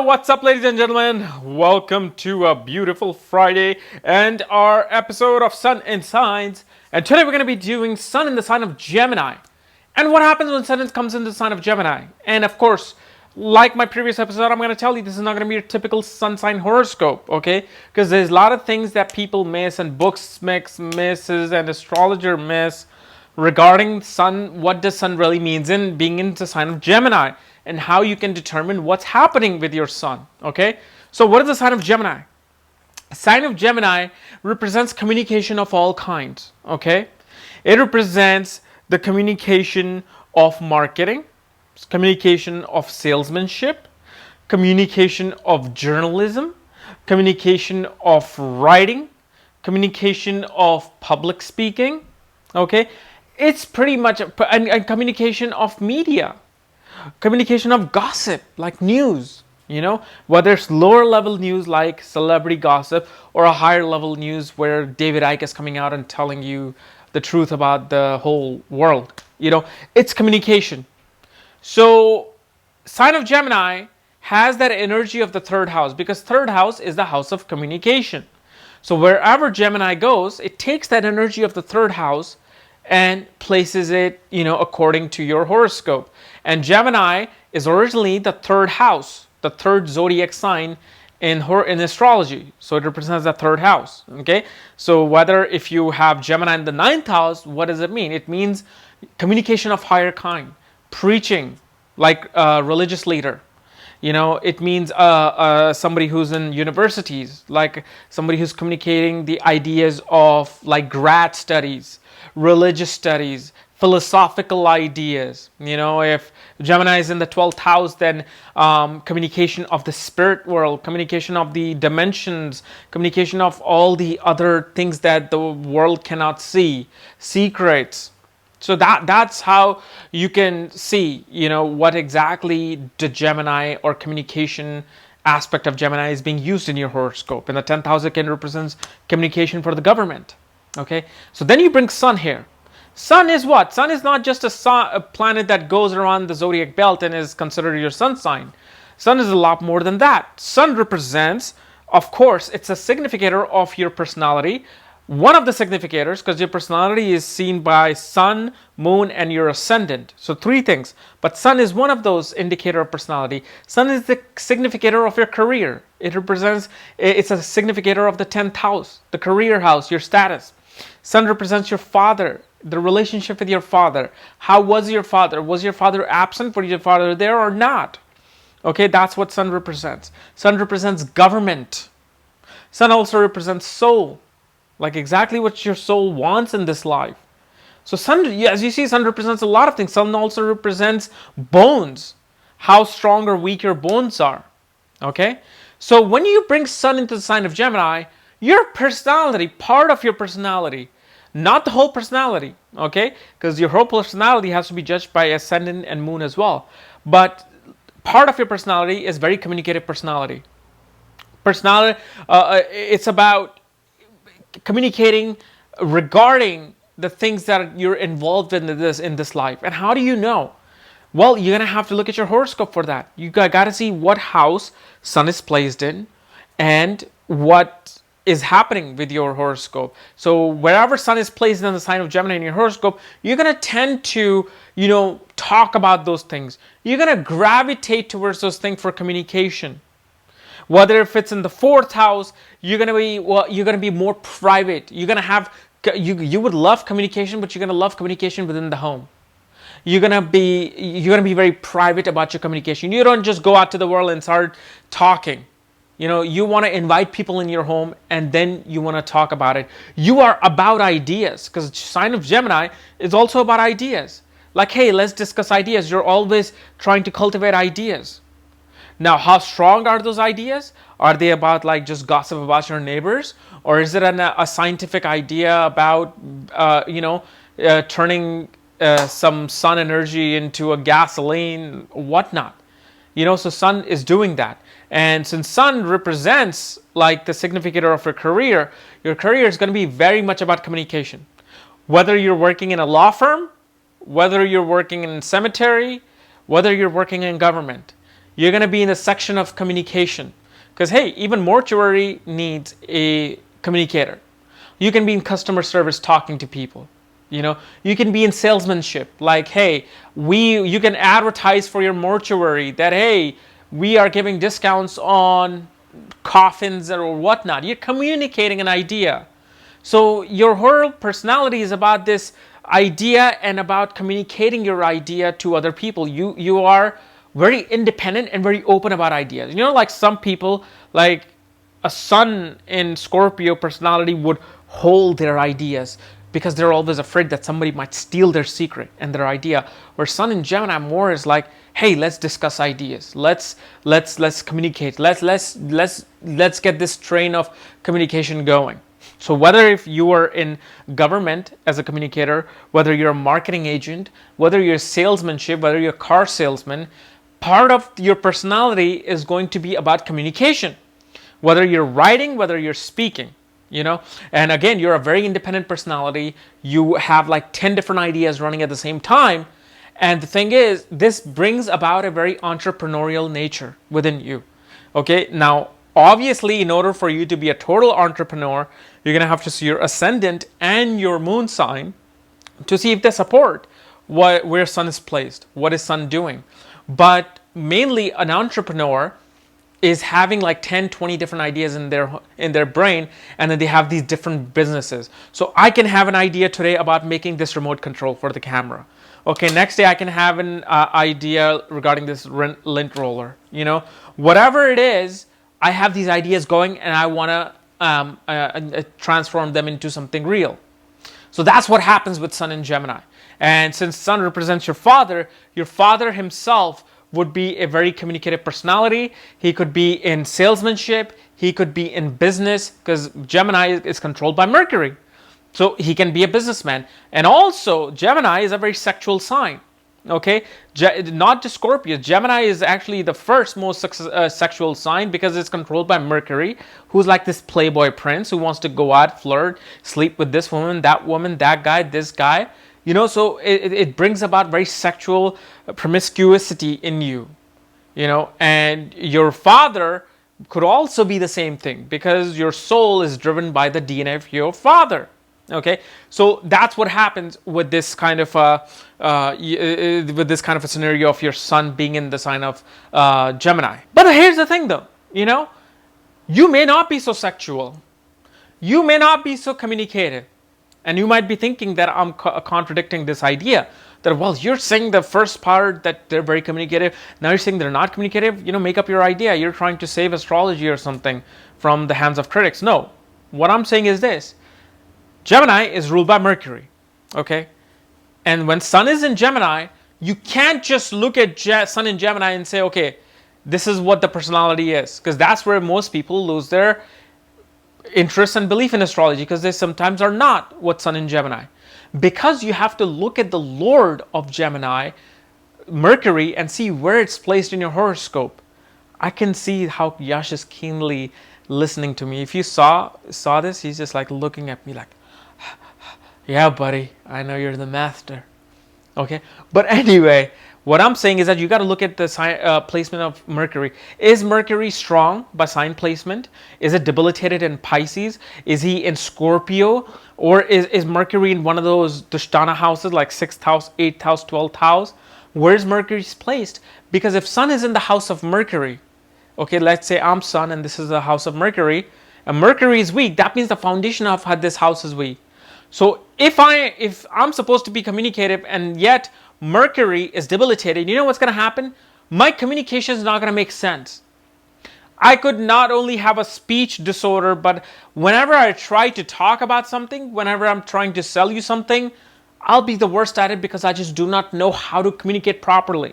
what's up, ladies and gentlemen? Welcome to a beautiful Friday and our episode of Sun and Signs. And today we're going to be doing Sun in the sign of Gemini. And what happens when Sun comes in the sign of Gemini? And of course, like my previous episode, I'm going to tell you this is not going to be your typical sun sign horoscope, okay? Because there's a lot of things that people miss and books misses and astrologer miss regarding Sun. What does Sun really means in being in the sign of Gemini? And how you can determine what's happening with your sun. Okay, so what is the sign of Gemini? Sign of Gemini represents communication of all kinds. Okay, it represents the communication of marketing, communication of salesmanship, communication of journalism, communication of writing, communication of public speaking. Okay, it's pretty much a communication of media. Communication of gossip, like news, whether it's lower level news like celebrity gossip or a higher level news where David Icke is coming out and telling you the truth about the whole world. It's communication. So sign of Gemini has that energy of the third house because third house is the house of communication. So wherever Gemini goes, it takes that energy of the third house and places it, according to your horoscope. And Gemini is originally the third house, the third zodiac sign in astrology. So it represents the third house. Okay. So whether if you have Gemini in the ninth house, what does it mean? It means communication of higher kind, preaching, like a religious leader. It means somebody who's in universities, like somebody who's communicating the ideas of like grad studies, religious studies, philosophical ideas. If Gemini is in the 12th house, then communication of the spirit world, communication of the dimensions, communication of all the other things that the world cannot see, secrets. So that's how you can see, what exactly the Gemini or communication aspect of Gemini is being used in your horoscope. In the 10th house, it can represent communication for the government. Okay, so then you bring Sun here. Sun is what? Sun is not just a planet that goes around the zodiac belt and is considered your sun sign. Sun is a lot more than that. Sun represents, of course, it's a significator of your personality. One of the significators, because your personality is seen by Sun, Moon, and your ascendant. So three things. But Sun is one of those indicator of personality. Sun is the significator of your career. It's a significator of the 10th house, the career house, your status. Sun represents your father, the relationship with your father. How was your father? Was your father absent? Was your father there or not? Okay, that's what Sun represents. Sun represents government. Sun also represents soul, like exactly what your soul wants in this life. So Sun, as you see, Sun represents a lot of things. Sun also represents bones, how strong or weak your bones are. Okay, so when you bring Sun into the sign of Gemini, your personality, part of your personality, not the whole personality, okay? Because your whole personality has to be judged by ascendant and moon as well. But part of your personality is very communicative personality. It's about communicating regarding the things that you're involved in this life. And how do you know? Well, you're going to have to look at your horoscope for that. You got to see what house Sun is placed in and what is happening with your horoscope. So wherever Sun is placed in the sign of Gemini in your horoscope, you're going to tend to, talk about those things. You're going to gravitate towards those things for communication. Whether if it's in the 4th house, you're going to be more private. You're going to have, you would love communication, but you're going to love communication within the home. You're going to be very private about your communication. You don't just go out to the world and start talking. You want to invite people in your home and then you want to talk about it. You are about ideas because sign of Gemini is also about ideas. Like, hey, let's discuss ideas. You're always trying to cultivate ideas. Now, how strong are those ideas? Are they about like just gossip about your neighbors? Or is it a scientific idea about, turning some sun energy into a gasoline, whatnot? So Sun is doing that. And since Sun represents like the significator of your career is going to be very much about communication. Whether you're working in a law firm, whether you're working in a cemetery, whether you're working in government, You're going to be in the section of communication. Because, hey, even mortuary needs a communicator. You can be in customer service talking to people. You can be in salesmanship. Like, hey, you can advertise for your mortuary that, hey, we are giving discounts on coffins or whatnot. You're communicating an idea. So your whole personality is about this idea and about communicating your idea to other people. You are very independent and very open about ideas. Like some people, like a sun in Scorpio personality would hold their ideas because they're always afraid that somebody might steal their secret and their idea. Where sun in Gemini more is like, hey, let's discuss ideas. Let's communicate. Let's get this train of communication going. So whether if you are in government as a communicator, whether you're a marketing agent, whether you're salesmanship, whether you're a car salesman, part of your personality is going to be about communication. Whether you're writing, whether you're speaking, And again, you're a very independent personality. You have like 10 different ideas running at the same time. And the thing is, this brings about a very entrepreneurial nature within you. Okay, now, obviously, in order for you to be a total entrepreneur, you're going to have to see your ascendant and your moon sign to see if they support where sun is placed. What is sun doing? But mainly, an entrepreneur is having like 10, 20 different ideas in their brain, and then they have these different businesses. So I can have an idea today about making this remote control for the camera. Okay, next day I can have an idea regarding this lint roller. Whatever it is, I have these ideas going, and I want to transform them into something real. So that's what happens with sun in Gemini. And since sun represents your father himself would be a very communicative personality. He could be in salesmanship. He could be in business, because Gemini is controlled by Mercury. So he can be a businessman. And also, Gemini is a very sexual sign. Okay? Not just Scorpio. Gemini is actually the first most sexual sign because it's controlled by Mercury, who's like this playboy prince who wants to go out, flirt, sleep with this woman, that guy, this guy. So it brings about very sexual promiscuity in you, and your father could also be the same thing because your soul is driven by the DNA of your father. Okay, so that's what happens with this kind of a scenario of your sun being in the sign of Gemini. But here's the thing, though, you may not be so sexual, you may not be so communicative. And you might be thinking that I'm contradicting this idea. That, well, you're saying the first part that they're very communicative. Now you're saying they're not communicative. Make up your idea. You're trying to save astrology or something from the hands of critics. No. What I'm saying is this. Gemini is ruled by Mercury. Okay? And when sun is in Gemini, you can't just look at sun in Gemini and say, okay, this is what the personality is. Because that's where most people lose their interest and belief in astrology, because they sometimes are not what sun in Gemini. Because you have to look at the Lord of Gemini, Mercury, and see where it's placed in your horoscope. I can see how Yash is keenly listening to me. If you saw this, he's just like looking at me like, yeah, buddy, I know you're the master. Okay, but anyway, what I'm saying is that you got to look at the placement of Mercury. Is Mercury strong by sign placement? Is it debilitated in Pisces? Is he in Scorpio? Or is Mercury in one of those Dushtana houses like 6th house, 8th house, 12th house? Where's Mercury placed? Because if sun is in the house of Mercury, okay, let's say I'm sun and this is the house of Mercury, and Mercury is weak, that means the foundation of this house is weak. So if I'm supposed to be communicative and yet Mercury is debilitated, you know what's going to happen? My communication is not going to make sense. I could not only have a speech disorder, but whenever I try to talk about something, whenever I'm trying to sell you something, I'll be the worst at it because I just do not know how to communicate properly.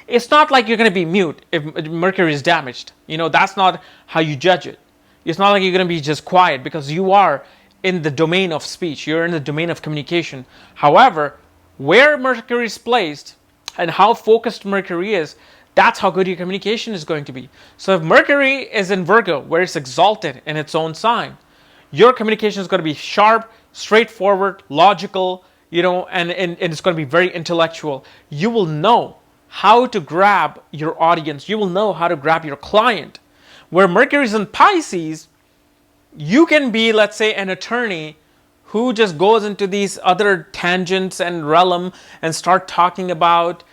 It's not like you're going to be mute if Mercury is damaged. That's not how you judge it. It's not like you're going to be just quiet because you are in the domain of speech. You're in the domain of communication. However, where Mercury is placed and how focused Mercury is, that's how good your communication is going to be. So if Mercury is in Virgo, where it's exalted in its own sign, your communication is going to be sharp, straightforward, logical, and it's going to be very intellectual. You will know how to grab your audience. You will know how to grab your client. Where Mercury is in Pisces, you can be, let's say, an attorney who just goes into these other tangents and realm and start talking about,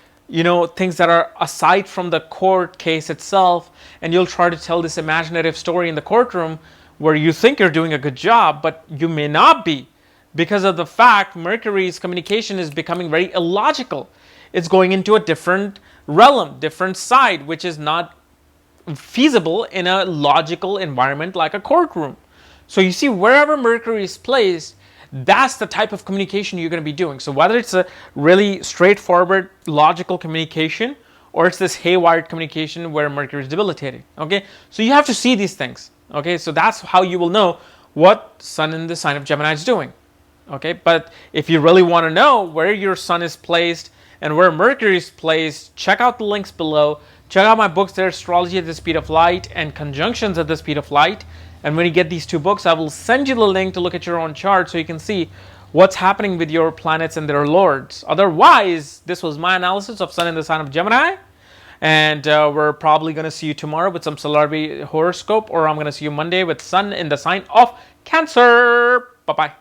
things that are aside from the court case itself, and you'll try to tell this imaginative story in the courtroom where you think you're doing a good job, but you may not be, because of the fact Mercury's communication is becoming very illogical. It's going into a different realm, different side, which is not feasible in a logical environment like a courtroom. So you see, wherever Mercury is placed, that's the type of communication you're going to be doing. So whether it's a really straightforward, logical communication, or it's this haywired communication where Mercury is debilitating. Okay, so you have to see these things. Okay, so that's how you will know what Sun in the sign of Gemini is doing. Okay, but if you really want to know where your Sun is placed and where Mercury is placed, check out the links below. Check out my books there, Astrology at the Speed of Light and Conjunctions at the Speed of Light. And when you get these 2 books, I will send you the link to look at your own chart so you can see what's happening with your planets and their lords. Otherwise, this was my analysis of Sun in the sign of Gemini. And we're probably going to see you tomorrow with some celebrity horoscope, or I'm going to see you Monday with Sun in the sign of Cancer. Bye-bye.